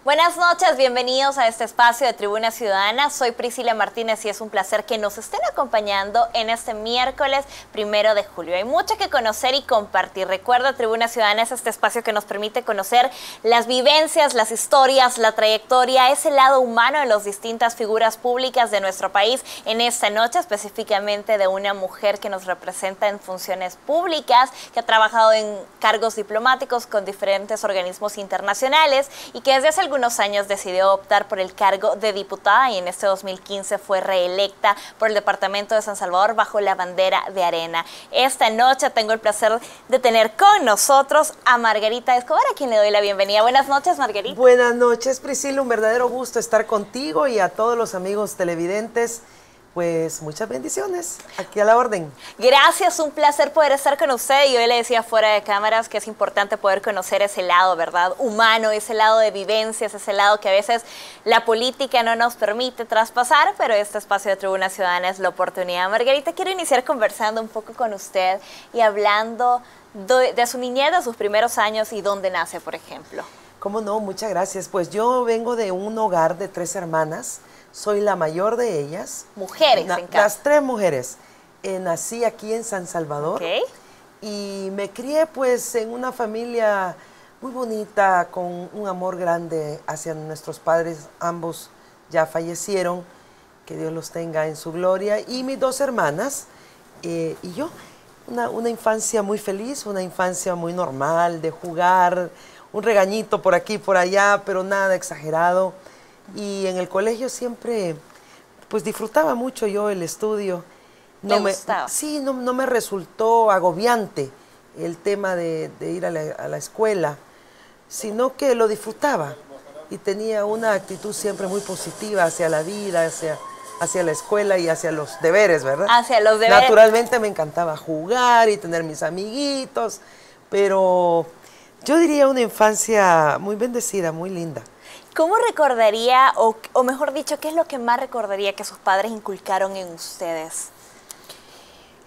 Buenas noches, bienvenidos a este espacio de Tribuna Ciudadana. Soy Priscila Martínez y es un placer que nos estén acompañando en este miércoles 1 de julio. Hay mucho que conocer y compartir. Recuerda, Tribuna Ciudadana es este espacio que nos permite conocer las vivencias, las historias, la trayectoria, ese lado humano de las distintas figuras públicas de nuestro país. En esta noche, específicamente de una mujer que nos representa en funciones públicas, que ha trabajado en cargos diplomáticos con diferentes organismos internacionales y que desde hace algunos años decidió optar por el cargo de diputada y en este 2015 fue reelecta por el departamento de San Salvador bajo la bandera de Arena. Esta noche tengo el placer de tener con nosotros a Margarita Escobar, a quien le doy la bienvenida. Buenas noches, Margarita. Buenas noches, Priscila, un verdadero gusto estar contigo y a todos los amigos televidentes. Pues muchas bendiciones, aquí a la orden. Gracias, un placer poder estar con usted. Y hoy le decía fuera de cámaras que es importante poder conocer ese lado, ¿verdad? Humano, ese lado de vivencias, ese lado que a veces la política no nos permite traspasar, pero este espacio de Tribuna Ciudadana es la oportunidad. Margarita, quiero iniciar conversando un poco con usted y hablando de su niñez, de sus primeros años y dónde nace, por ejemplo. ¿Cómo no? Muchas gracias. Pues yo vengo de un hogar de 3 hermanas. Soy la mayor de ellas. Mujeres en casa. Las 3 mujeres. Nací aquí en San Salvador. Okay. Y me crié pues en una familia muy bonita, con un amor grande hacia nuestros padres. Ambos ya fallecieron, que Dios los tenga en su gloria. Y mis 2 hermanas y yo. Una infancia muy feliz, una infancia muy normal, de jugar, un regañito por aquí, por allá, pero nada exagerado. Y en el colegio siempre, pues disfrutaba mucho yo el estudio. ¿Te gustaba? Sí, no me resultó agobiante el tema de ir a la escuela, sino que lo disfrutaba y tenía una actitud siempre muy positiva hacia la vida, hacia la escuela y hacia los deberes, ¿verdad? Hacia los deberes. Naturalmente me encantaba jugar y tener mis amiguitos, pero yo diría una infancia muy bendecida, muy linda. ¿Cómo recordaría, o mejor dicho, qué es lo que más recordaría que sus padres inculcaron en ustedes?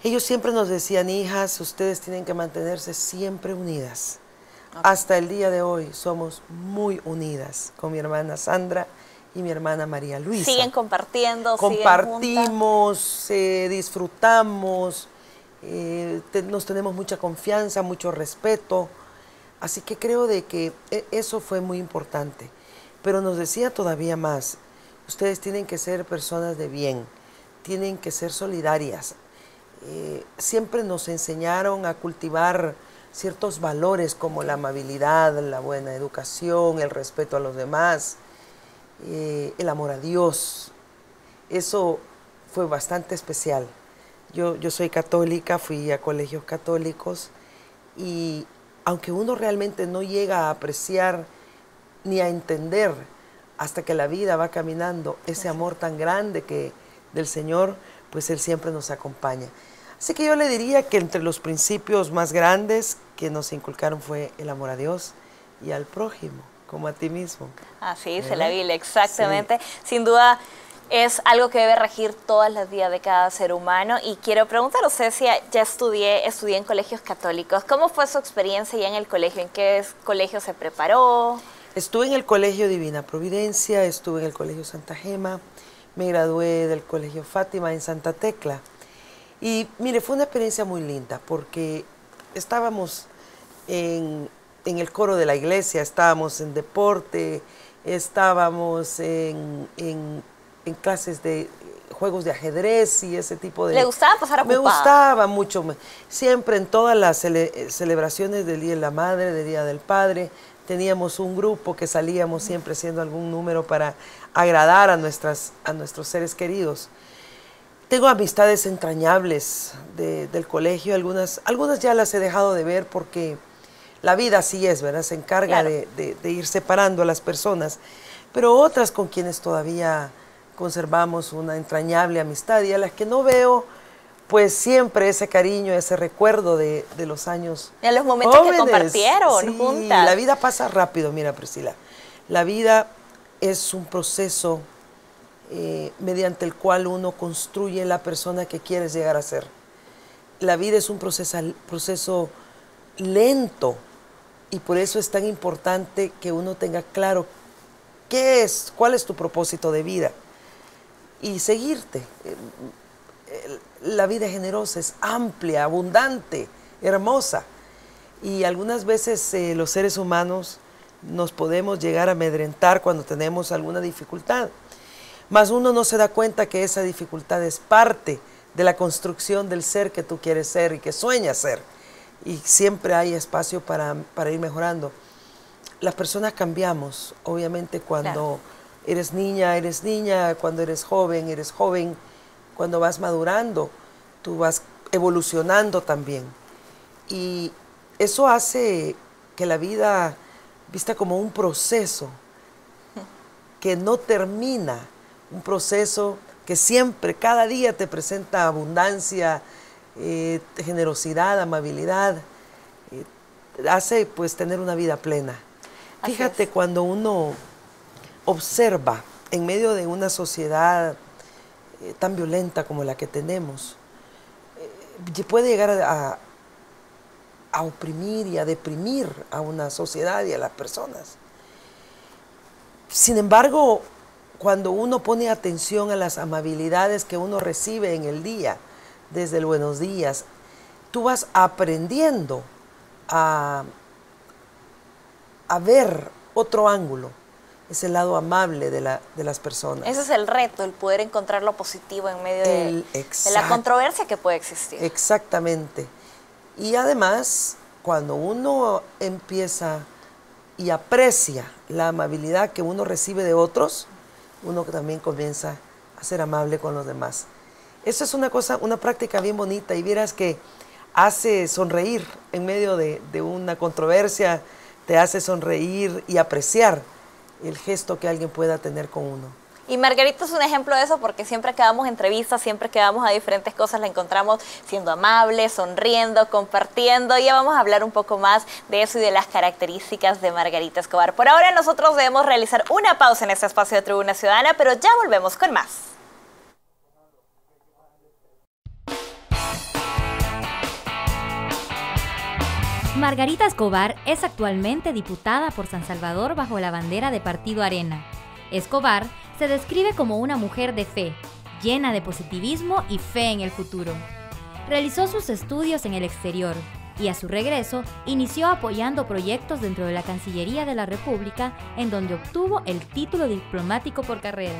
Ellos siempre nos decían, hijas, ustedes tienen que mantenerse siempre unidas. Okay. Hasta el día de hoy somos muy unidas con mi hermana Sandra y mi hermana María Luisa. ¿Siguen compartiendo? Compartimos, disfrutamos, nos tenemos mucha confianza, mucho respeto. Así que creo de que eso fue muy importante. Pero nos decía todavía más, ustedes tienen que ser personas de bien, tienen que ser solidarias. Siempre nos enseñaron a cultivar ciertos valores como la amabilidad, la buena educación, el respeto a los demás, el amor a Dios. Eso fue bastante especial. Yo soy católica, fui a colegios católicos y aunque uno realmente no llega a apreciar ni a entender hasta que la vida va caminando ese amor tan grande que del Señor, pues Él siempre nos acompaña. Así que yo le diría que entre los principios más grandes que nos inculcaron fue el amor a Dios y al prójimo, como a ti mismo. Así dice la Biblia, exactamente. Sí. Sin duda es algo que debe regir todas las vidas de cada ser humano. Y quiero preguntar a usted si ya estudié en colegios católicos. ¿Cómo fue su experiencia ya en el colegio? ¿En qué colegio se preparó? Estuve en el Colegio Divina Providencia, estuve en el Colegio Santa Gema, me gradué del Colegio Fátima en Santa Tecla. Y mire, fue una experiencia muy linda porque estábamos en el coro de la iglesia, estábamos en deporte, estábamos en clases de juegos de ajedrez y ese tipo de... ¿Le gustaba pasar ocupada? Me gustaba mucho, siempre en todas las celebraciones del Día de la Madre, del Día del Padre, teníamos un grupo que salíamos siempre haciendo algún número para agradar a nuestros seres queridos. Tengo amistades entrañables del colegio, algunas ya las he dejado de ver porque la vida así es, ¿verdad? Se encarga claro. de ir separando a las personas, pero otras con quienes todavía conservamos una entrañable amistad y a las que no veo, pues siempre ese cariño, ese recuerdo de los años de los momentos jóvenes, que compartieron sí, juntas. La vida pasa rápido, mira Priscila. La vida es un proceso mediante el cual uno construye la persona que quieres llegar a ser. La vida es un proceso lento y por eso es tan importante que uno tenga claro ¿Cuál es tu propósito de vida? Y seguirte. La vida es generosa, es amplia, abundante, hermosa. Y algunas veces los seres humanos nos podemos llegar a amedrentar cuando tenemos alguna dificultad. Mas uno no se da cuenta que esa dificultad es parte de la construcción del ser que tú quieres ser y que sueñas ser. Y siempre hay espacio para ir mejorando. Las personas cambiamos, obviamente cuando eres niña, cuando eres joven, cuando vas madurando, tú vas evolucionando también. Y eso hace que la vida, vista como un proceso que no termina, un proceso que siempre, cada día te presenta abundancia, generosidad, amabilidad, hace pues tener una vida plena. Fíjate, cuando uno observa en medio de una sociedad tan violenta como la que tenemos, puede llegar a oprimir y a deprimir a una sociedad y a las personas. Sin embargo, cuando uno pone atención a las amabilidades que uno recibe en el día, desde el buenos días, tú vas aprendiendo a ver otro ángulo, ese lado amable de las personas. Ese es el reto, el poder encontrar lo positivo en medio de la controversia que puede existir. Exactamente. Y además, cuando uno empieza y aprecia la amabilidad que uno recibe de otros, uno también comienza a ser amable con los demás. Eso es una práctica bien bonita, y vieras que hace sonreír en medio de una controversia, te hace sonreír y apreciar el gesto que alguien pueda tener con uno. Y Margarita es un ejemplo de eso, porque siempre que damos entrevistas, siempre que vamos a diferentes cosas, la encontramos siendo amable, sonriendo, compartiendo. Y ya vamos a hablar un poco más de eso y de las características de Margarita Escobar. Por ahora nosotros debemos realizar una pausa en este espacio de Tribuna Ciudadana, pero ya volvemos con más. Margarita Escobar es actualmente diputada por San Salvador bajo la bandera de Partido Arena. Escobar se describe como una mujer de fe, llena de positivismo y fe en el futuro. Realizó sus estudios en el exterior y a su regreso inició apoyando proyectos dentro de la Cancillería de la República, en donde obtuvo el título diplomático por carrera.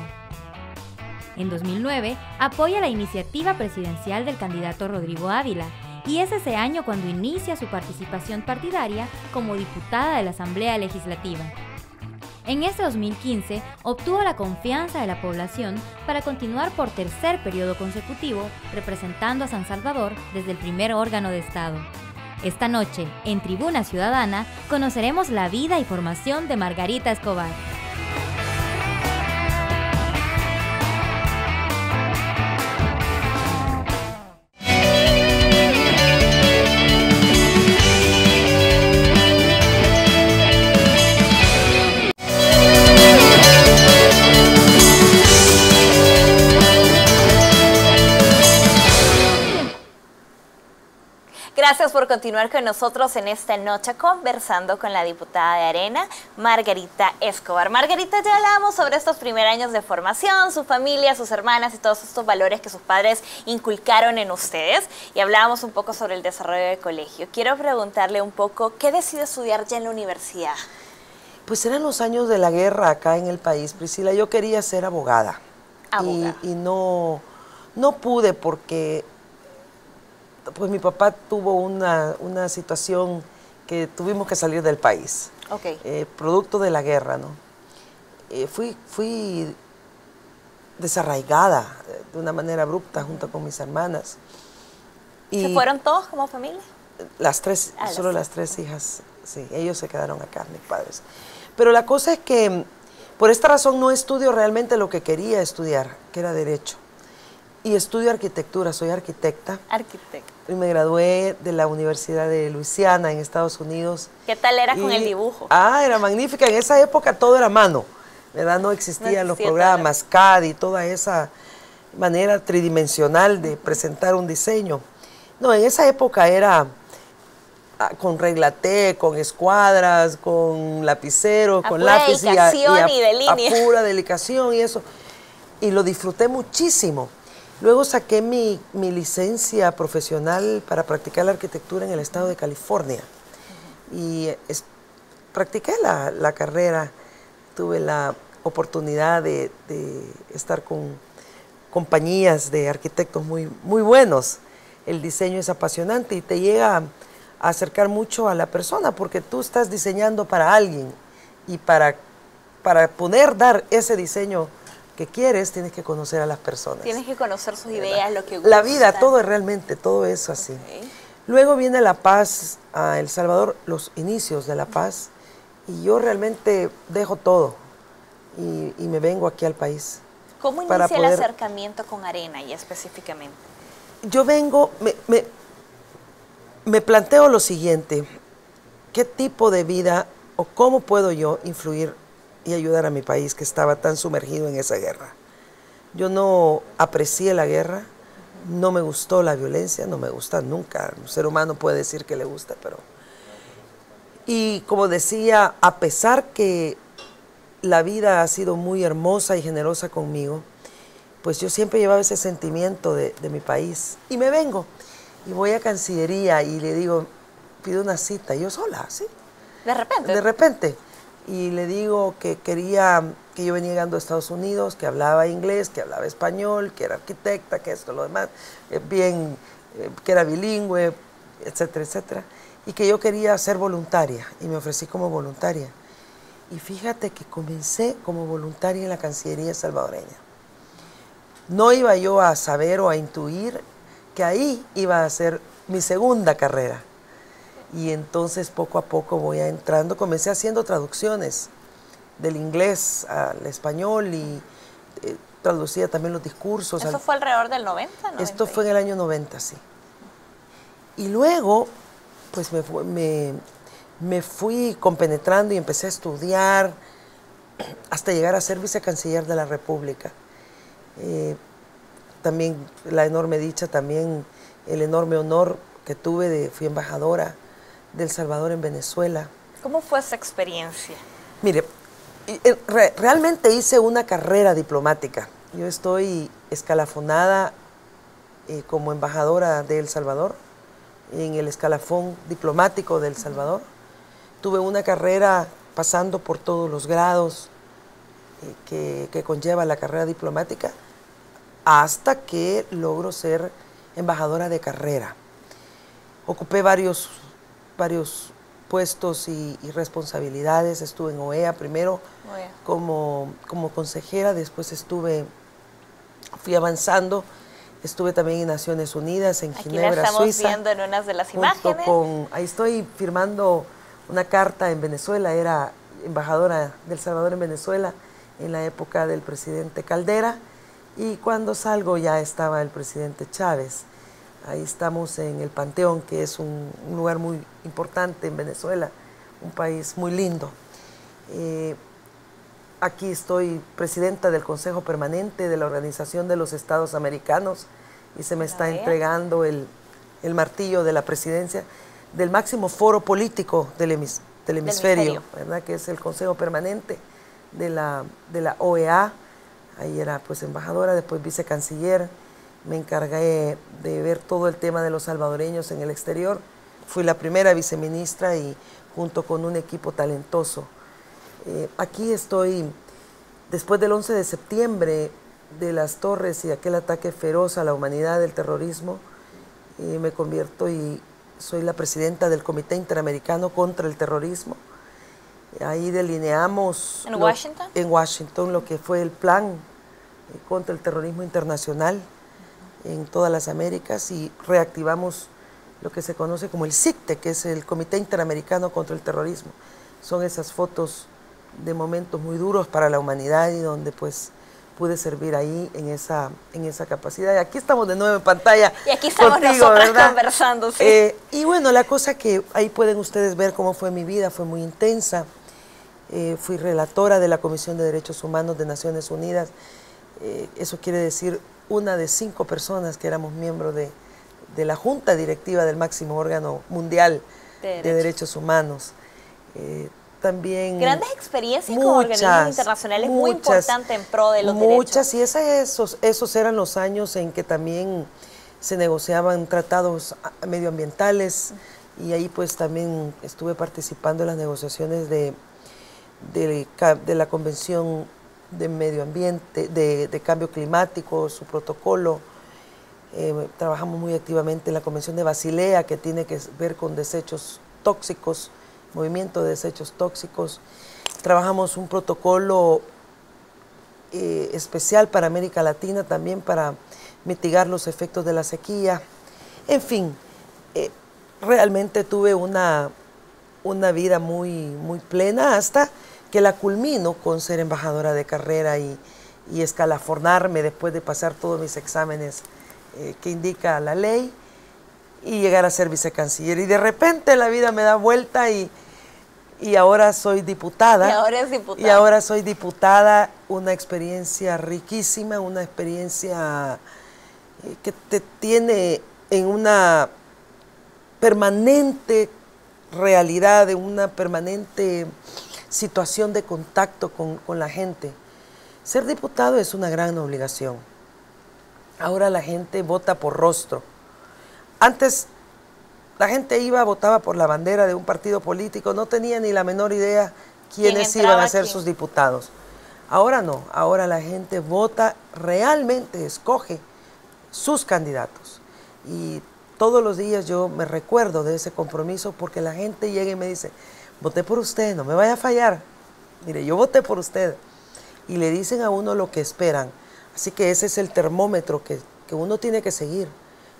En 2009 apoya la iniciativa presidencial del candidato Rodrigo Ávila, y es ese año cuando inicia su participación partidaria como diputada de la Asamblea Legislativa. En este 2015 obtuvo la confianza de la población para continuar por tercer periodo consecutivo representando a San Salvador desde el primer órgano de Estado. Esta noche, en Tribuna Ciudadana, conoceremos la vida y formación de Margarita Escobar. Gracias por continuar con nosotros en esta noche conversando con la diputada de Arena, Margarita Escobar. Margarita, ya hablábamos sobre estos primeros años de formación, su familia, sus hermanas y todos estos valores que sus padres inculcaron en ustedes, y hablábamos un poco sobre el desarrollo del colegio. Quiero preguntarle un poco, ¿qué decidió estudiar ya en la universidad? Pues eran los años de la guerra acá en el país, Priscila. Yo quería ser abogada. Y no pude porque pues mi papá tuvo una situación que tuvimos que salir del país, producto de la guerra, ¿no? Fui desarraigada de una manera abrupta junto con mis hermanas. ¿Se fueron todos como familia? Las tres, solo las tres hijas, sí, ellos se quedaron acá, mis padres. Pero la cosa es que por esta razón no estudio realmente lo que quería estudiar, que era Derecho. Y estudio arquitectura, soy arquitecta. Arquitecta. Y me gradué de la Universidad de Luisiana en Estados Unidos. ¿Qué tal era con el dibujo? Era magnífica. En esa época todo era mano, ¿verdad? No existían los programas CAD y toda esa manera tridimensional de presentar un diseño. No, en esa época era con regla T, con escuadras, con lapiceros, con pura lápiz dedicación y de a línea. pura dedicación y eso. Y lo disfruté muchísimo. Luego saqué mi licencia profesional para practicar la arquitectura en el estado de California. Y practiqué la carrera, tuve la oportunidad de estar con compañías de arquitectos muy, muy buenos. El diseño es apasionante y te llega a acercar mucho a la persona porque tú estás diseñando para alguien y para poder dar ese diseño que quieres, tienes que conocer a las personas. Tienes que conocer sus ideas, lo que gusta. La vida, todo es realmente, todo eso así. Okay. Luego viene La Paz, a El Salvador, los inicios de La Paz, y yo realmente dejo todo y me vengo aquí al país. ¿Cómo inicia el acercamiento con Arena y específicamente? Yo vengo, me planteo lo siguiente, ¿qué tipo de vida o cómo puedo yo influir y ayudar a mi país que estaba tan sumergido en esa guerra? Yo no aprecié la guerra, no me gustó la violencia, no me gusta nunca. Un ser humano puede decir que le gusta, pero... Y como decía, a pesar que la vida ha sido muy hermosa y generosa conmigo, pues yo siempre llevaba ese sentimiento de mi país. Y me vengo, y voy a Cancillería y le digo, pido una cita, yo sola, ¿sí? ¿De repente? De repente. Y le digo que quería, que yo venía llegando a Estados Unidos, que hablaba inglés, que hablaba español, que era arquitecta, que esto, lo demás, que era bilingüe, etcétera, etcétera. Y que yo quería ser voluntaria, y me ofrecí como voluntaria. Y fíjate que comencé como voluntaria en la Cancillería salvadoreña. No iba yo a saber o a intuir que ahí iba a ser mi segunda carrera. Y entonces poco a poco voy entrando, comencé haciendo traducciones del inglés al español y traducía también los discursos. ¿Eso fue alrededor del 90? Esto fue en el año 90, sí. Y luego, pues me fui compenetrando y empecé a estudiar hasta llegar a ser vicecanciller de la República. También la enorme dicha, también el enorme honor que tuve fui embajadora de El Salvador en Venezuela. ¿Cómo fue esa experiencia? Mire, realmente hice una carrera diplomática. Yo estoy escalafonada como embajadora de El Salvador, en el escalafón diplomático de El Salvador. Tuve una carrera pasando por todos los grados que conlleva la carrera diplomática, hasta que logro ser embajadora de carrera. Ocupé varios puestos y responsabilidades. Estuve en OEA primero como consejera, después fui avanzando, estuve también en Naciones Unidas, en Ginebra, Suiza. Aquí la estamos viendo en unas de las imágenes. Ahí estoy firmando una carta en Venezuela, era embajadora de El Salvador en Venezuela en la época del presidente Caldera, y cuando salgo ya estaba el presidente Chávez. Ahí estamos en el Panteón, que es un lugar muy importante en Venezuela, un país muy lindo. Aquí estoy presidenta del Consejo Permanente de la Organización de los Estados Americanos y se me está entregando el martillo de la presidencia del máximo foro político del hemisferio, ¿verdad? Que es el Consejo Permanente de la OEA. Ahí era pues embajadora, después vicecanciller. Me encargué de ver todo el tema de los salvadoreños en el exterior. Fui la primera viceministra y junto con un equipo talentoso. Aquí estoy, después del 11 de septiembre, de las torres y aquel ataque feroz a la humanidad del terrorismo, me convierto y soy la presidenta del Comité Interamericano contra el Terrorismo. Ahí delineamos... ¿En Washington? En Washington, lo que fue el plan contra el terrorismo internacional en todas las Américas, y reactivamos lo que se conoce como el CICTE, que es el Comité Interamericano contra el Terrorismo. Son esas fotos de momentos muy duros para la humanidad y donde pues pude servir ahí en esa capacidad. Y aquí estamos de nuevo en pantalla. Y aquí estamos contigo, nosotras ¿verdad? Conversando, sí. Y bueno, la cosa que ahí pueden ustedes ver cómo fue mi vida, fue muy intensa. Fui relatora de la Comisión de Derechos Humanos de Naciones Unidas. Eso quiere decir una de 5 personas que éramos miembros de la Junta Directiva del máximo órgano mundial de derechos humanos. También grandes experiencias con organismos internacionales muy importantes en pro de los derechos. Muchas, y esos eran los años en que también se negociaban tratados medioambientales, y ahí pues también estuve participando en las negociaciones de la Convención de Medio Ambiente, de Cambio Climático, su protocolo. Trabajamos muy activamente en la Convención de Basilea, que tiene que ver con desechos tóxicos, movimiento de desechos tóxicos. Trabajamos un protocolo especial para América Latina también para mitigar los efectos de la sequía. En fin, realmente tuve una vida muy plena hasta que la culmino con ser embajadora de carrera y escalafonarme después de pasar todos mis exámenes que indica la ley y llegar a ser vicecanciller. Y de repente la vida me da vuelta y ahora soy diputada. Y ahora es diputada. Y ahora soy diputada, una experiencia riquísima, una experiencia que te tiene en una permanente realidad, en una permanente situación de contacto con la gente. Ser diputado es una gran obligación. Ahora la gente vota por rostro. Antes la gente votaba por la bandera de un partido político, no tenía ni la menor idea quiénes iban a ser sus diputados. Ahora no, ahora la gente vota, realmente escoge sus candidatos. Y todos los días yo me recuerdo de ese compromiso porque la gente llega y me dice, voté por usted, no me vaya a fallar. Mire, yo voté por usted. Y le dicen a uno lo que esperan. Así que ese es el termómetro que uno tiene que seguir,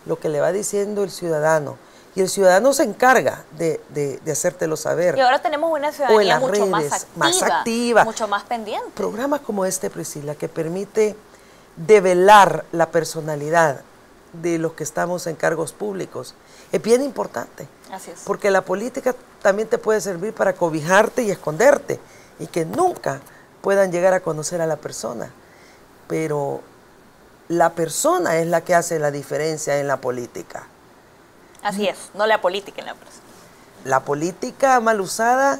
lo que le va diciendo el ciudadano. Y el ciudadano se encarga de hacértelo saber. Y ahora tenemos una ciudadanía mucho más activa, mucho más pendiente. Programas como este, Priscila, que permite develar la personalidad de los que estamos en cargos públicos, es bien importante. Así es. Porque la política también te puede servir para cobijarte y esconderte, y que nunca puedan llegar a conocer a la persona. Pero la persona es la que hace la diferencia en la política. Así es, no la política en la persona. La política mal usada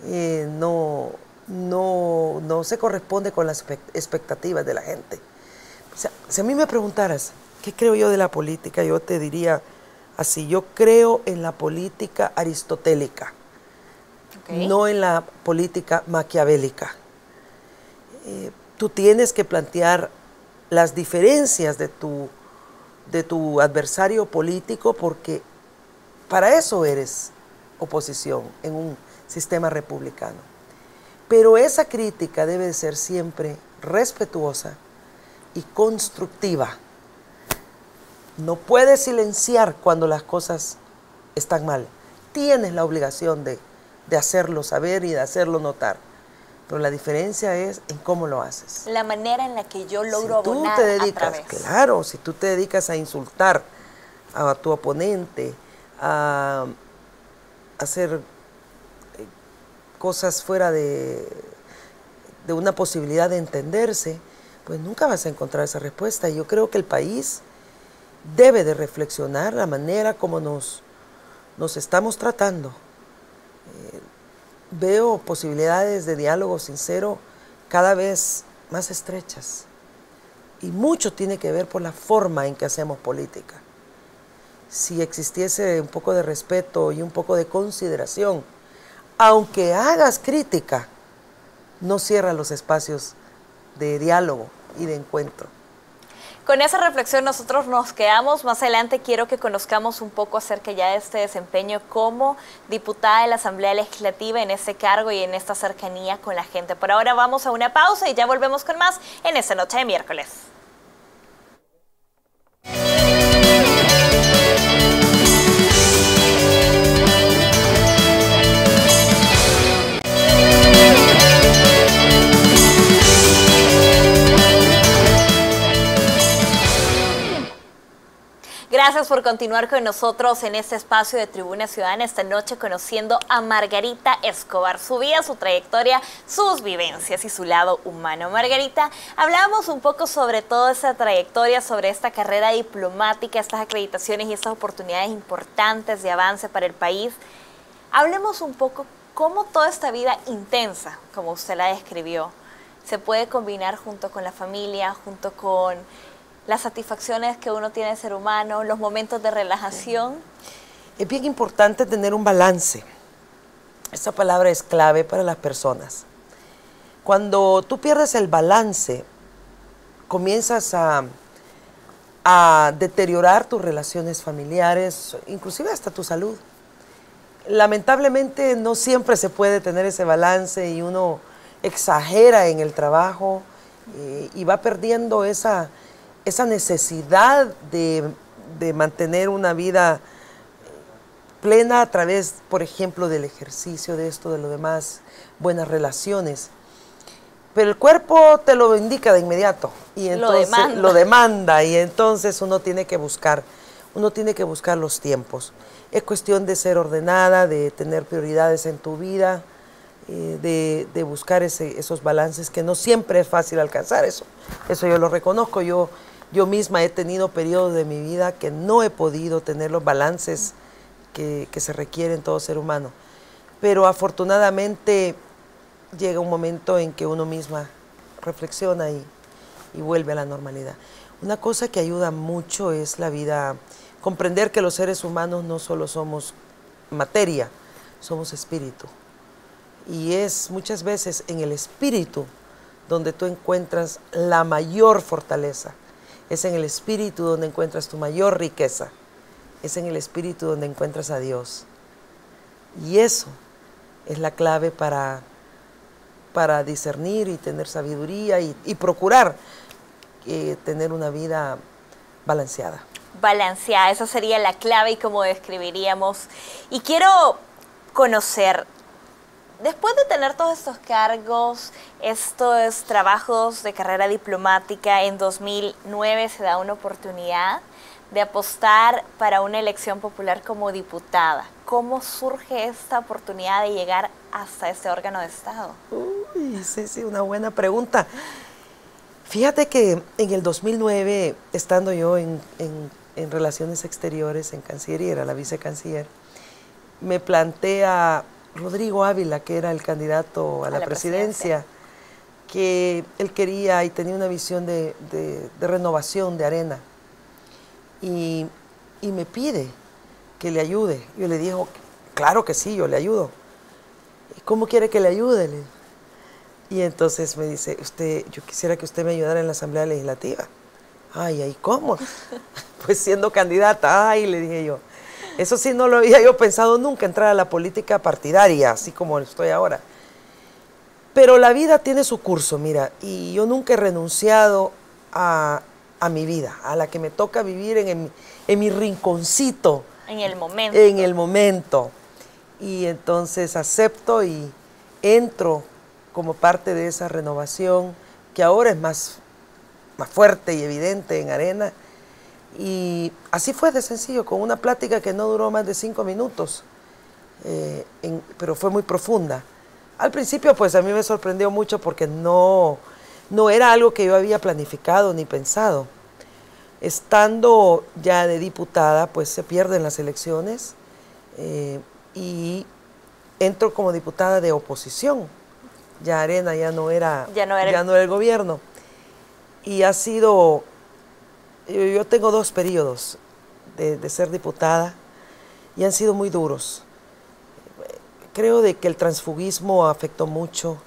no se corresponde con las expectativas de la gente. O sea, si a mí me preguntaras, ¿qué creo yo de la política? Yo te diría así, yo creo en la política aristotélica, no en la política maquiavélica. Tú tienes que plantear las diferencias de tu adversario político porque para eso eres oposición en un sistema republicano. Pero esa crítica debe ser siempre respetuosa y constructiva. No puedes silenciar cuando las cosas están mal. Tienes la obligación de hacerlo saber y de hacerlo notar. Pero la diferencia es en cómo lo haces. La manera en la que yo logro abonar tú te dedicas, a través. Claro, si tú te dedicas a insultar a tu oponente, a hacer cosas fuera de una posibilidad de entenderse, pues nunca vas a encontrar esa respuesta. Y yo creo que el país debe de reflexionar la manera como nos estamos tratando. Veo posibilidades de diálogo sincero cada vez más estrechas. Y mucho tiene que ver por la forma en que hacemos política. Si existiese un poco de respeto y un poco de consideración, aunque hagas crítica, no cierra los espacios de diálogo y de encuentro. Con esa reflexión nosotros nos quedamos. Más adelante quiero que conozcamos un poco acerca ya de este desempeño como diputada de la Asamblea Legislativa en ese cargo y en esta cercanía con la gente. Por ahora vamos a una pausa y ya volvemos con más en esta noche de miércoles. Gracias por continuar con nosotros en este espacio de Tribuna Ciudadana esta noche conociendo a Margarita Escobar, su vida, su trayectoria, sus vivencias y su lado humano. Margarita, hablábamos un poco sobre toda esa trayectoria, sobre esta carrera diplomática, estas acreditaciones y estas oportunidades importantes de avance para el país. Hablemos un poco cómo toda esta vida intensa, como usted la describió, se puede combinar junto con la familia, junto con las satisfacciones que uno tiene de ser humano, los momentos de relajación. Es bien importante tener un balance. Esta palabra es clave para las personas. Cuando tú pierdes el balance, comienzas a deteriorar tus relaciones familiares, inclusive hasta tu salud. Lamentablemente no siempre se puede tener ese balance y uno exagera en el trabajo y va perdiendo esa necesidad de mantener una vida plena a través, por ejemplo, del ejercicio, de esto, de lo demás, buenas relaciones. Pero el cuerpo te lo indica de inmediato y entonces lo demanda y entonces uno tiene que buscar los tiempos. Es cuestión de ser ordenada, de tener prioridades en tu vida, de buscar esos balances que no siempre es fácil alcanzar. Eso yo lo reconozco. Yo misma he tenido periodos de mi vida que no he podido tener los balances que se requiere en todo ser humano. Pero afortunadamente llega un momento en que uno misma reflexiona y vuelve a la normalidad. Una cosa que ayuda mucho es la vida, comprender que los seres humanos no solo somos materia, somos espíritu. Y es muchas veces en el espíritu donde tú encuentras la mayor fortaleza. Es en el espíritu donde encuentras tu mayor riqueza. Es en el espíritu donde encuentras a Dios. Y eso es la clave para discernir y tener sabiduría y procurar tener una vida balanceada. Balanceada, esa sería la clave y cómo describiríamos. Y quiero conocer, después de tener todos estos cargos, estos trabajos de carrera diplomática, en 2009 se da una oportunidad de apostar para una elección popular como diputada. ¿Cómo surge esta oportunidad de llegar hasta este órgano de Estado? Uy, sí, una buena pregunta. Fíjate que en el 2009, estando yo en Relaciones Exteriores, en Cancillería, era la vicecanciller, me plantea Rodrigo Ávila, que era el candidato a la presidencia, que él quería y tenía una visión de renovación de Arena. Y me pide que le ayude. Yo le digo, claro que sí, yo le ayudo. ¿Y cómo quiere que le ayude? Y entonces me dice, yo quisiera que usted me ayudara en la Asamblea Legislativa. Ay, ¿cómo? Pues siendo candidata, le dije yo. Eso sí no lo había yo pensado nunca, entrar a la política partidaria, así como estoy ahora. Pero la vida tiene su curso, mira, y yo nunca he renunciado a mi vida, a la que me toca vivir en mi rinconcito. En el momento. En el momento. Y entonces acepto y entro como parte de esa renovación que ahora es más fuerte y evidente en Arena. Y así fue de sencillo, con una plática que no duró más de 5 minutos, pero fue muy profunda. Al principio pues a mí me sorprendió mucho porque no era algo que yo había planificado ni pensado. Estando ya de diputada, pues se pierden las elecciones y entro como diputada de oposición. Ya Arena ya no era el gobierno. Y ha sido, yo tengo 2 periodos de ser diputada y han sido muy duros. Creo de que el transfugismo afectó mucho.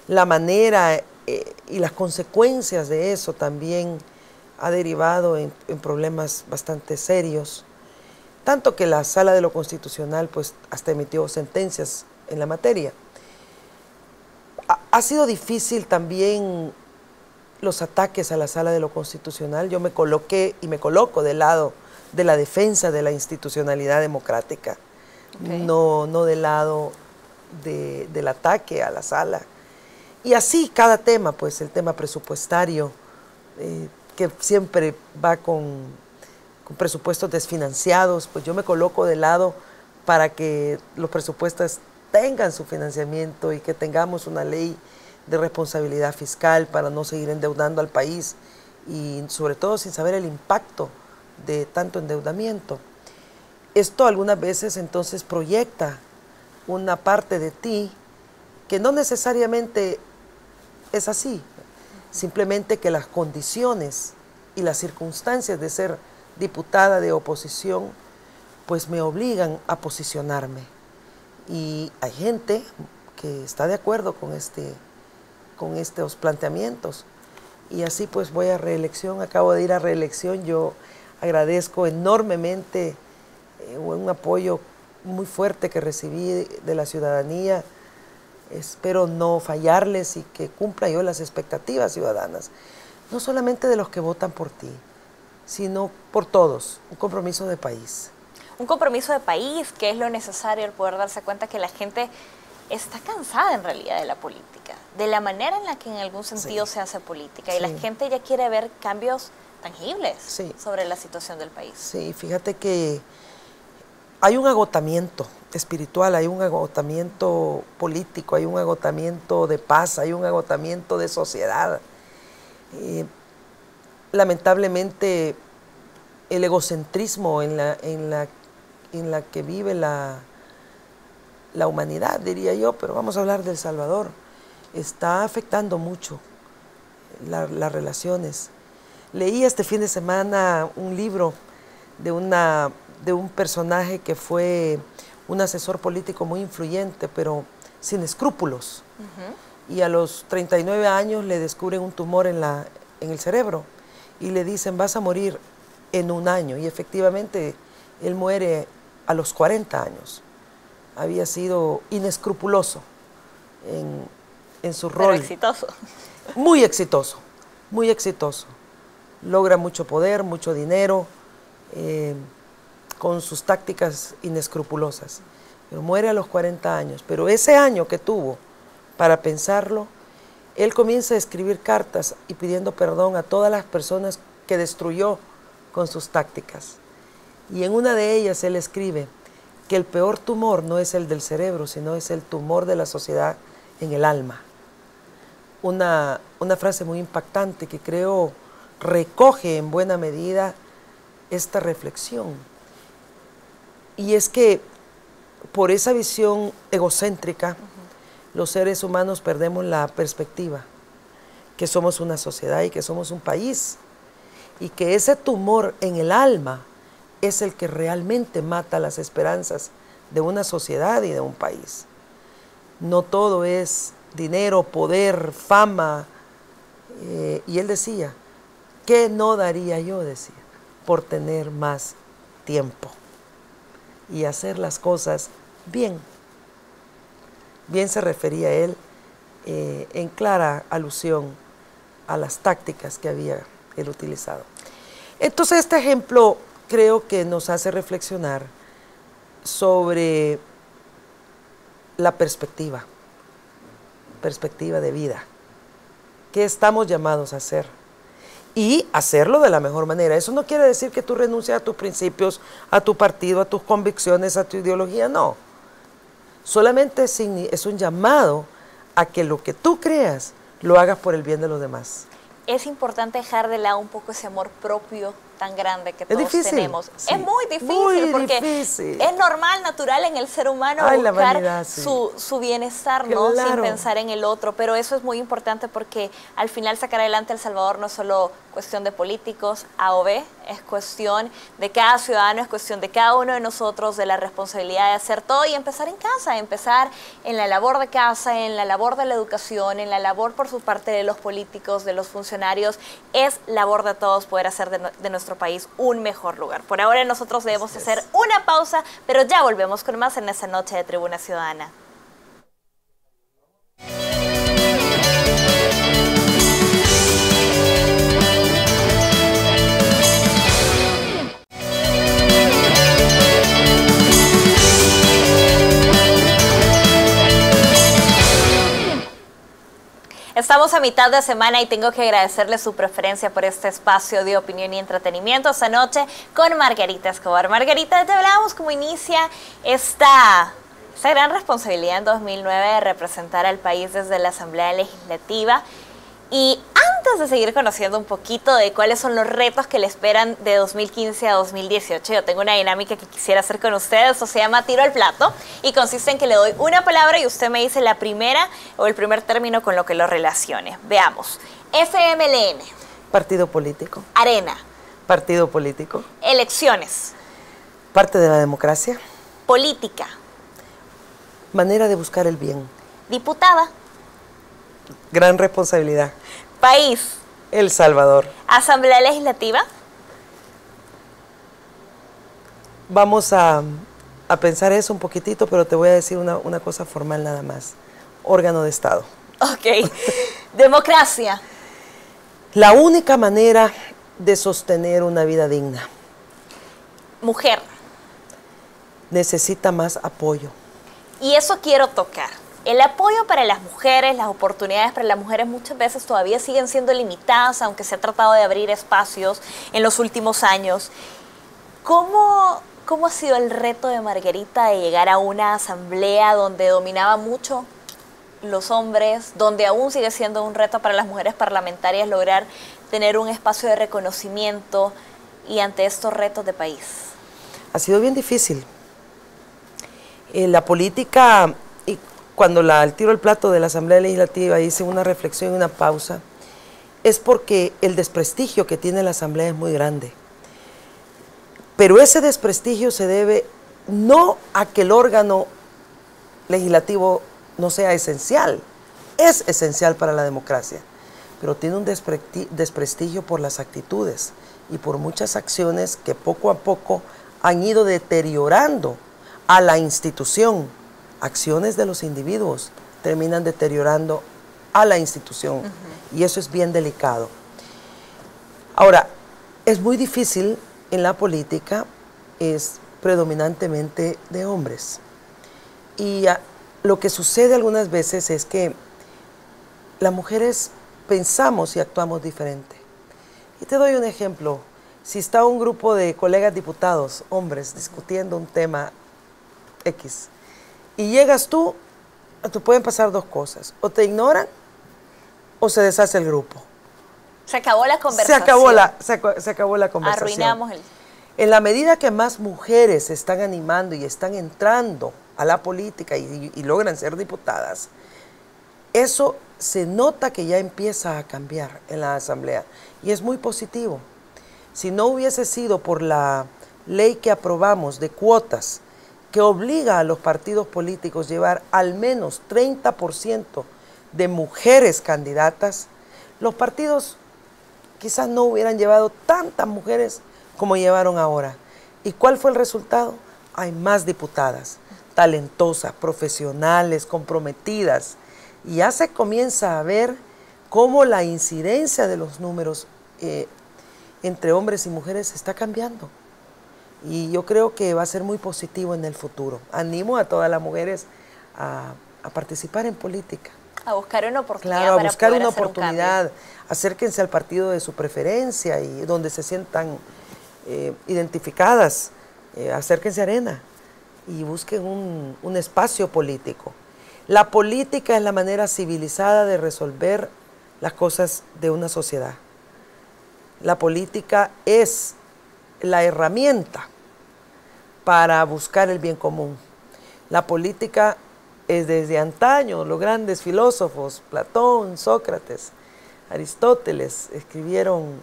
La manera y las consecuencias de eso también ha derivado en problemas bastante serios, tanto que la Sala de lo Constitucional pues hasta emitió sentencias en la materia. Ha sido difícil también los ataques a la Sala de lo Constitucional. Yo me coloqué y me coloco del lado de la defensa de la institucionalidad democrática, no del lado del ataque a la Sala. Y así cada tema, pues el tema presupuestario, que siempre va con presupuestos desfinanciados, pues yo me coloco de lado para que los presupuestos tengan su financiamiento y que tengamos una ley de responsabilidad fiscal para no seguir endeudando al país y sobre todo sin saber el impacto de tanto endeudamiento. esto algunas veces entonces proyecta una parte de ti que no necesariamente es así, simplemente que las condiciones y las circunstancias de ser diputada de oposición pues me obligan a posicionarme. Y hay gente que está de acuerdo con estos planteamientos. Y así pues voy a reelección, acabo de ir a reelección. Yo agradezco enormemente un apoyo muy fuerte que recibí de la ciudadanía. Espero no fallarles y que cumpla yo las expectativas ciudadanas, no solamente de los que votan por ti, sino por todos, un compromiso de país. Un compromiso de país, que es lo necesario, el poder darse cuenta que la gente está cansada en realidad de la política, de la manera en la que en algún sentido se hace política, y la gente ya quiere ver cambios tangibles sobre la situación del país. Sí, fíjate que hay un agotamiento espiritual, hay un agotamiento político, hay un agotamiento de paz, hay un agotamiento de sociedad. Lamentablemente el egocentrismo en la que vive la humanidad, diría yo, pero vamos a hablar de El Salvador, está afectando mucho las relaciones. Leí este fin de semana un libro de un personaje que fue un asesor político muy influyente, pero sin escrúpulos. Y a los 39 años le descubren un tumor en el cerebro y le dicen, vas a morir en 1 año. Y efectivamente, él muere a los 40 años. Había sido inescrupuloso en su rol. Pero exitoso. Muy exitoso, muy exitoso. Logra mucho poder, mucho dinero, con sus tácticas inescrupulosas. Pero muere a los 40 años. Pero ese año que tuvo para pensarlo, él comienza a escribir cartas y pidiendo perdón a todas las personas que destruyó con sus tácticas. Y en una de ellas él escribe que el peor tumor no es el del cerebro, sino es el tumor de la sociedad en el alma. Una frase muy impactante que creo recoge en buena medida esta reflexión. Y es que por esa visión egocéntrica, los seres humanos perdemos la perspectiva, que somos una sociedad y que somos un país, y que ese tumor en el alma es el que realmente mata las esperanzas de una sociedad y de un país. No todo es dinero, poder, fama. Y él decía, ¿qué no daría yo, decía, por tener más tiempo y hacer las cosas bien? Bien se refería él en clara alusión a las tácticas que había él utilizado. Entonces este ejemplo creo que nos hace reflexionar sobre la perspectiva de vida. ¿Qué estamos llamados a hacer? Y hacerlo de la mejor manera. Eso no quiere decir que tú renuncies a tus principios, a tu partido, a tus convicciones, a tu ideología, no. Solamente es un llamado a que lo que tú creas lo hagas por el bien de los demás. Es importante dejar de lado un poco ese amor propio tan grande que todos tenemos. Sí. Es muy difícil porque es normal, natural en el ser humano buscar vanidad, su bienestar, ¿no? Sin pensar en el otro, pero eso es muy importante porque al final sacar adelante El Salvador no es solo cuestión de políticos A o B, es cuestión de cada ciudadano, es cuestión de cada uno de nosotros, de la responsabilidad de hacer todo y empezar en casa, empezar en la labor de casa, en la labor de la educación, en la labor por su parte de los políticos, de los funcionarios. Es labor de todos poder hacer de nuestro país un mejor lugar. Por ahora nosotros debemos hacer una pausa, pero ya volvemos con más en esta noche de Tribuna Ciudadana. Estamos a mitad de semana y tengo que agradecerle su preferencia por este espacio de opinión y entretenimiento esta noche con Margarita Escobar. Margarita, te hablábamos cómo inicia esta gran responsabilidad en 2009 de representar al país desde la Asamblea Legislativa. Y antes de seguir conociendo un poquito de cuáles son los retos que le esperan de 2015 a 2018, yo tengo una dinámica que quisiera hacer con ustedes. Esto se llama tiro al plato y consiste en que le doy una palabra y usted me dice la primera o el primer término con lo que lo relacione. Veamos. FMLN. Partido político. Arena. Partido político. Elecciones. Parte de la democracia. Política. Manera de buscar el bien. Diputada. Gran responsabilidad. País. El Salvador. Asamblea Legislativa. Vamos a pensar eso un poquitito, pero te voy a decir una cosa formal nada más. Órgano de Estado. Ok. Democracia. La única manera de sostener una vida digna. Mujer. Necesita más apoyo. Y eso quiero tocar. El apoyo para las mujeres, las oportunidades para las mujeres muchas veces todavía siguen siendo limitadas, aunque se ha tratado de abrir espacios en los últimos años. ¿Cómo ha sido el reto de Margarita de llegar a una asamblea donde dominaba mucho los hombres, donde aún sigue siendo un reto para las mujeres parlamentarias lograr tener un espacio de reconocimiento y ante estos retos de país? Ha sido bien difícil. La política, y cuando al tiro al plato de la Asamblea Legislativa hice una reflexión y una pausa, es porque el desprestigio que tiene la Asamblea es muy grande. Pero ese desprestigio se debe no a que el órgano legislativo no sea esencial, es esencial para la democracia, pero tiene un desprestigio por las actitudes y por muchas acciones que poco a poco han ido deteriorando a la institución. Acciones de los individuos terminan deteriorando a la institución, y eso es bien delicado. Ahora, es muy difícil en la política, es predominantemente de hombres. Y lo que sucede algunas veces es que las mujeres pensamos y actuamos diferente. Y te doy un ejemplo. Si está un grupo de colegas diputados, hombres, discutiendo un tema X, y llegas tú, te pueden pasar dos cosas. O te ignoran o se deshace el grupo. Se acabó la conversación. Se acabó la conversación. Arruinamos el... En la medida que más mujeres se están animando y están entrando a la política y logran ser diputadas, eso se nota que ya empieza a cambiar en la Asamblea. Y es muy positivo. Si no hubiese sido por la ley que aprobamos de cuotas, que obliga a los partidos políticos a llevar al menos 30% de mujeres candidatas, los partidos quizás no hubieran llevado tantas mujeres como llevaron ahora. ¿Y cuál fue el resultado? Hay más diputadas, talentosas, profesionales, comprometidas. Y ya se comienza a ver cómo la incidencia de los números entre hombres y mujeres está cambiando. Y yo creo que va a ser muy positivo en el futuro. Animo a todas las mujeres a participar en política. A buscar una oportunidad. Claro, a para buscar poder una hacer un oportunidad. cambio. Acérquense al partido de su preferencia y donde se sientan identificadas. Acérquense a Arena y busquen un espacio político. La política es la manera civilizada de resolver las cosas de una sociedad. La política es la herramienta para buscar el bien común. La política es desde antaño, los grandes filósofos, Platón, Sócrates, Aristóteles, escribieron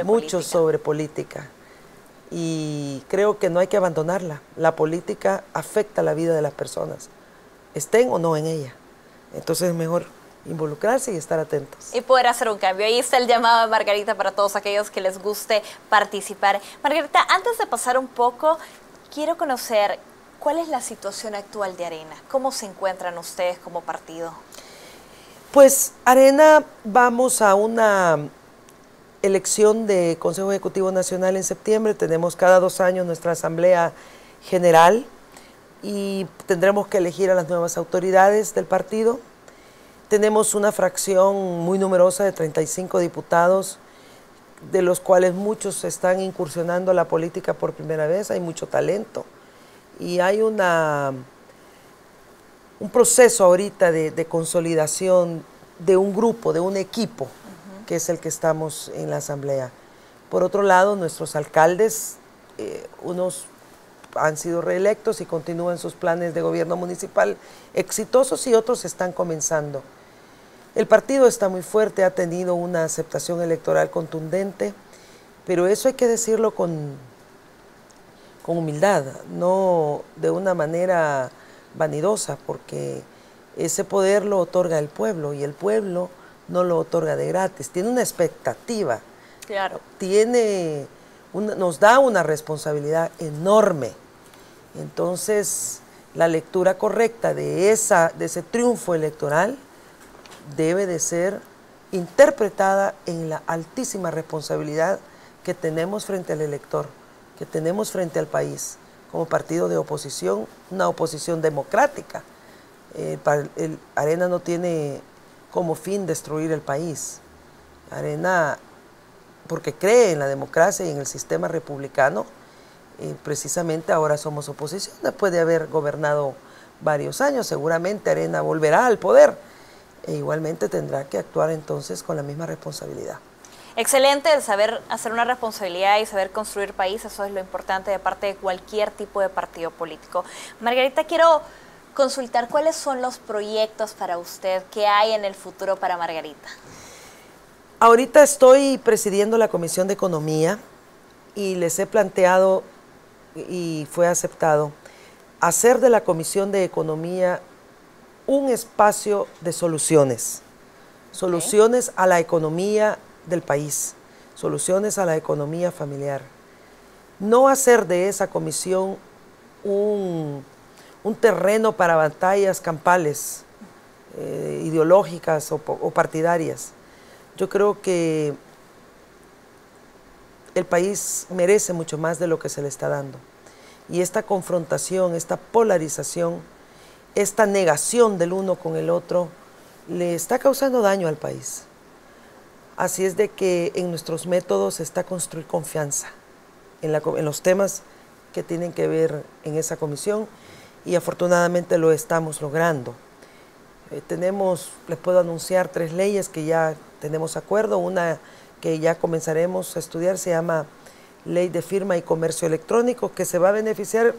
mucho sobre política. Y creo que no hay que abandonarla. La política afecta la vida de las personas, estén o no en ella. Entonces es mejor involucrarse y estar atentos. Y poder hacer un cambio. Ahí está el llamado de Margarita para todos aquellos que les guste participar. Margarita, antes de pasar un poco, quiero conocer cuál es la situación actual de Arena. ¿Cómo se encuentran ustedes como partido? Pues Arena, vamos a una elección de Consejo Ejecutivo Nacional en septiembre. Tenemos cada 2 años nuestra Asamblea General y tendremos que elegir a las nuevas autoridades del partido. Tenemos una fracción muy numerosa de 35 diputados, de los cuales muchos están incursionando a la política por primera vez. Hay mucho talento y hay un proceso ahorita de consolidación de un grupo, de un equipo que es el que estamos en la Asamblea. Por otro lado, nuestros alcaldes, unos han sido reelectos y continúan sus planes de gobierno municipal exitosos y otros están comenzando. El partido está muy fuerte, ha tenido una aceptación electoral contundente, pero eso hay que decirlo con humildad, no de una manera vanidosa, porque ese poder lo otorga el pueblo y el pueblo no lo otorga de gratis, tiene una expectativa, claro. Nos da una responsabilidad enorme. Entonces, la lectura correcta de ese triunfo electoral debe de ser interpretada en la altísima responsabilidad que tenemos frente al elector, que tenemos frente al país, como partido de oposición, una oposición democrática. Arena no tiene como fin destruir el país. Arena, porque cree en la democracia y en el sistema republicano, precisamente ahora somos oposición, después de haber gobernado varios años, seguramente Arena volverá al poder e igualmente tendrá que actuar entonces con la misma responsabilidad. Excelente el saber hacer una responsabilidad y saber construir país, eso es lo importante de parte de cualquier tipo de partido político. Margarita, quiero consultar cuáles son los proyectos para usted, qué hay en el futuro para Margarita. Ahorita estoy presidiendo la Comisión de Economía y les he planteado, y fue aceptado, hacer de la Comisión de Economía un espacio de soluciones, soluciones a la economía del país, soluciones a la economía familiar. No hacer de esa comisión un terreno para batallas campales, ideológicas o partidarias. Yo creo que el país merece mucho más de lo que se le está dando. Y esta confrontación, esta polarización, esta negación del uno con el otro, le está causando daño al país. Así es de que en nuestros métodos está construir confianza en los temas que tienen que ver en esa comisión y afortunadamente lo estamos logrando. Les puedo anunciar 3 leyes que ya tenemos acuerdo. Una que ya comenzaremos a estudiar se llama Ley de Firma y Comercio Electrónico, que se va a beneficiar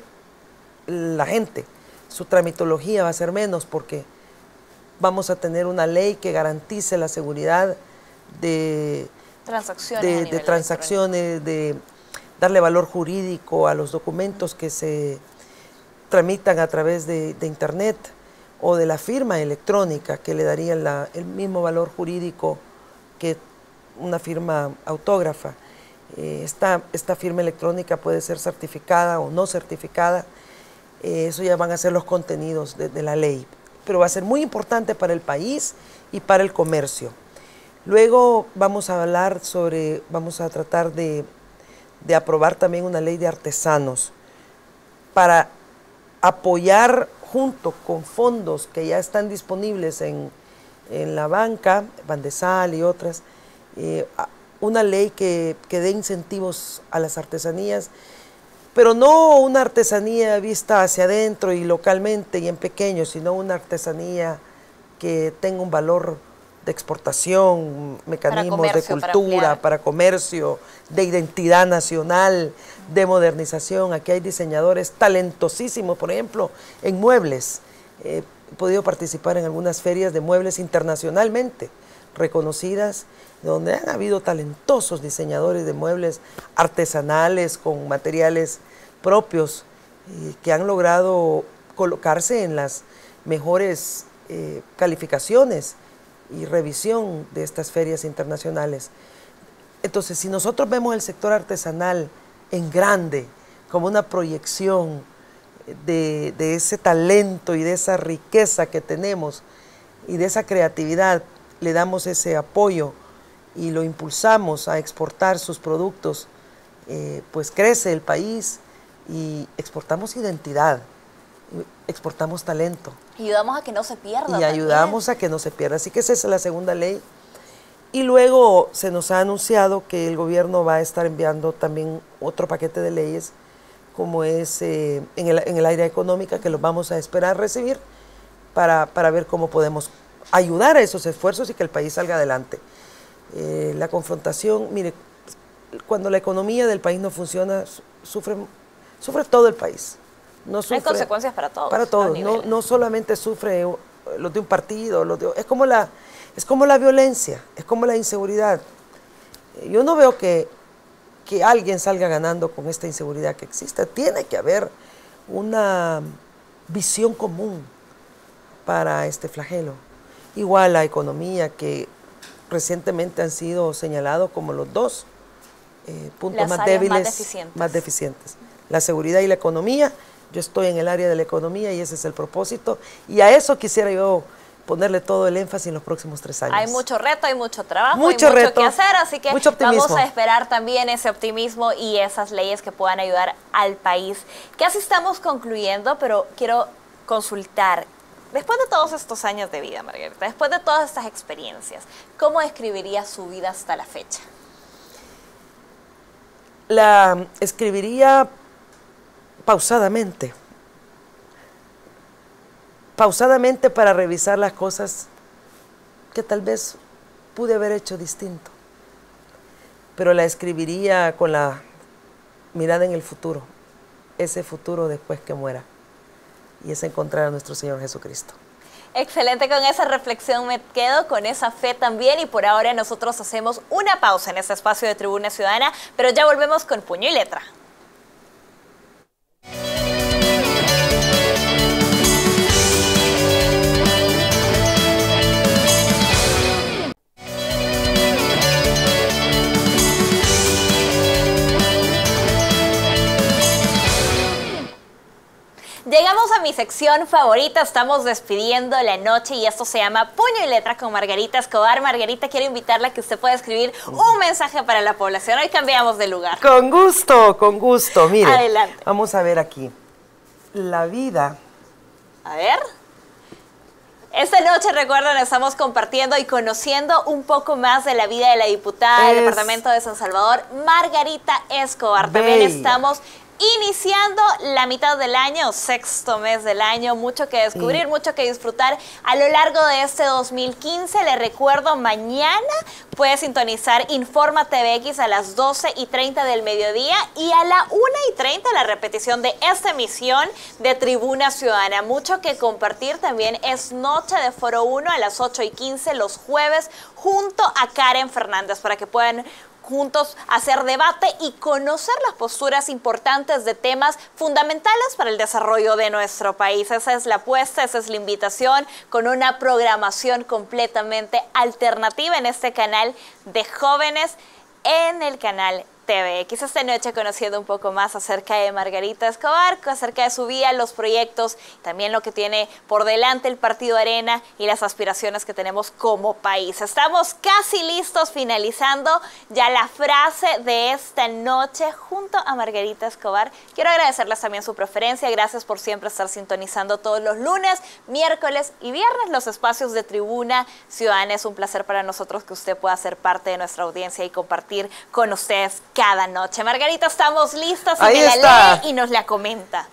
la gente. Su tramitología va a ser menos porque vamos a tener una ley que garantice la seguridad de transacciones, de darle valor jurídico a los documentos que se tramitan a través de Internet o de la firma electrónica, que le daría el mismo valor jurídico que una firma autógrafa. Esta firma electrónica puede ser certificada o no certificada. Eso ya van a ser los contenidos de la ley, pero va a ser muy importante para el país y para el comercio. Luego vamos a tratar de aprobar también una ley de artesanos para apoyar junto con fondos que ya están disponibles en la banca, Bandesal y otras, una ley que dé incentivos a las artesanías, pero no una artesanía vista hacia adentro y localmente y en pequeño, sino una artesanía que tenga un valor de exportación, mecanismos de cultura, para comercio, de identidad nacional, de modernización. Aquí hay diseñadores talentosísimos, por ejemplo, en muebles. He podido participar en algunas ferias de muebles internacionalmente reconocidas, donde han habido talentosos diseñadores de muebles artesanales con materiales propios que han logrado colocarse en las mejores calificaciones y revisión de estas ferias internacionales. Entonces, si nosotros vemos el sector artesanal en grande, como una proyección de ese talento y de esa riqueza que tenemos y de esa creatividad, le damos ese apoyo y lo impulsamos a exportar sus productos, pues crece el país y exportamos identidad, exportamos talento. Ayudamos a que no se pierda. Y ayudamos a que no se pierda. Así que esa es la segunda ley. Y luego se nos ha anunciado que el gobierno va a estar enviando también otro paquete de leyes, como es en el área económica, que los vamos a esperar recibir para ver cómo podemos ayudar a esos esfuerzos y que el país salga adelante. la confrontación. Mire, cuando la economía del país no funciona, sufre todo el país. No sufre, hay consecuencias para todos. Para todos, no solamente sufre los de un partido, es como la violencia, es como la inseguridad. Yo no veo que alguien salga ganando con esta inseguridad que existe. Tiene que haber una visión común para este flagelo. Igual la economía, que recientemente han sido señalados como los dos puntos más débiles, más deficientes. La seguridad y la economía. Yo estoy en el área de la economía y ese es el propósito. Y a eso quisiera yo ponerle todo el énfasis en los próximos 3 años. Hay mucho reto, hay mucho trabajo, hay mucho que hacer, así que vamos a esperar también ese optimismo y esas leyes que puedan ayudar al país. Casi estamos concluyendo, pero quiero consultar, después de todos estos años de vida, Margarita, después de todas estas experiencias, ¿cómo describiría su vida hasta la fecha? La escribiría pausadamente para revisar las cosas que tal vez pude haber hecho distinto, pero la escribiría con la mirada en el futuro, ese futuro después que muera, y es encontrar a nuestro Señor Jesucristo. Excelente, con esa reflexión me quedo, con esa fe también, y por ahora nosotros hacemos una pausa en este espacio de Tribuna Ciudadana, pero ya volvemos con Puño y Letra. Llegamos a mi sección favorita, estamos despidiendo la noche y esto se llama Puño y Letra con Margarita Escobar. Margarita, quiero invitarla a que usted pueda escribir un mensaje para la población. Hoy cambiamos de lugar. Con gusto. Mire, adelante. Vamos a ver aquí. La vida. A ver. Esta noche, recuerden, estamos compartiendo y conociendo un poco más de la vida de la diputada del Departamento de San Salvador, Margarita Escobar. También estamos iniciando la mitad del año, 6º mes del año, mucho que descubrir, mucho que disfrutar a lo largo de este 2015. Le recuerdo, mañana puede sintonizar Informa TVX a las 12:30 del mediodía y a la 1:30 la repetición de esta emisión de Tribuna Ciudadana. Mucho que compartir, también es noche de Foro 1 a las 8:15 los jueves junto a Karen Fernández para que puedan juntos hacer debate y conocer las posturas importantes de temas fundamentales para el desarrollo de nuestro país. Esa es la apuesta, esa es la invitación, con una programación completamente alternativa en este canal de jóvenes, en el canal TVX. Esta noche conociendo un poco más acerca de Margarita Escobar, acerca de su vida, los proyectos, también lo que tiene por delante el Partido Arena y las aspiraciones que tenemos como país. Estamos casi listos, finalizando ya la frase de esta noche junto a Margarita Escobar. Quiero agradecerles también su preferencia, gracias por siempre estar sintonizando todos los lunes, miércoles y viernes los espacios de Tribuna Ciudadana. Es un placer para nosotros que usted pueda ser parte de nuestra audiencia y compartir con ustedes cada noche. Margarita, estamos listas, y me la lee y nos la comenta.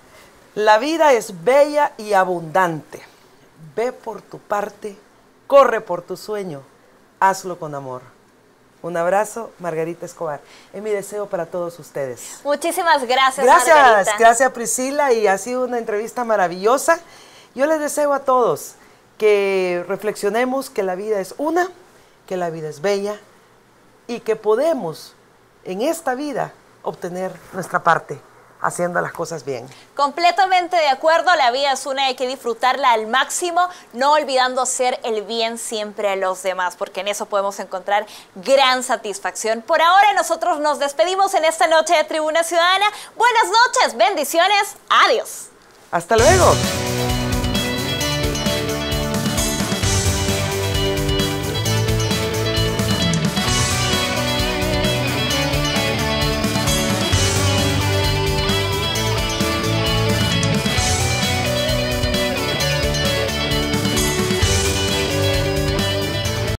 La vida es bella y abundante. Ve por tu parte, corre por tu sueño, hazlo con amor. Un abrazo, Margarita Escobar. Es mi deseo para todos ustedes. Muchísimas gracias, Margarita. Gracias, Priscila, y ha sido una entrevista maravillosa. Yo les deseo a todos que reflexionemos que la vida es una, que la vida es bella y que podemos en esta vida obtener nuestra parte, haciendo las cosas bien. Completamente de acuerdo, la vida es una y hay que disfrutarla al máximo, no olvidando hacer el bien siempre a los demás, porque en eso podemos encontrar gran satisfacción. Por ahora nosotros nos despedimos en esta noche de Tribuna Ciudadana. Buenas noches, bendiciones, adiós. Hasta luego.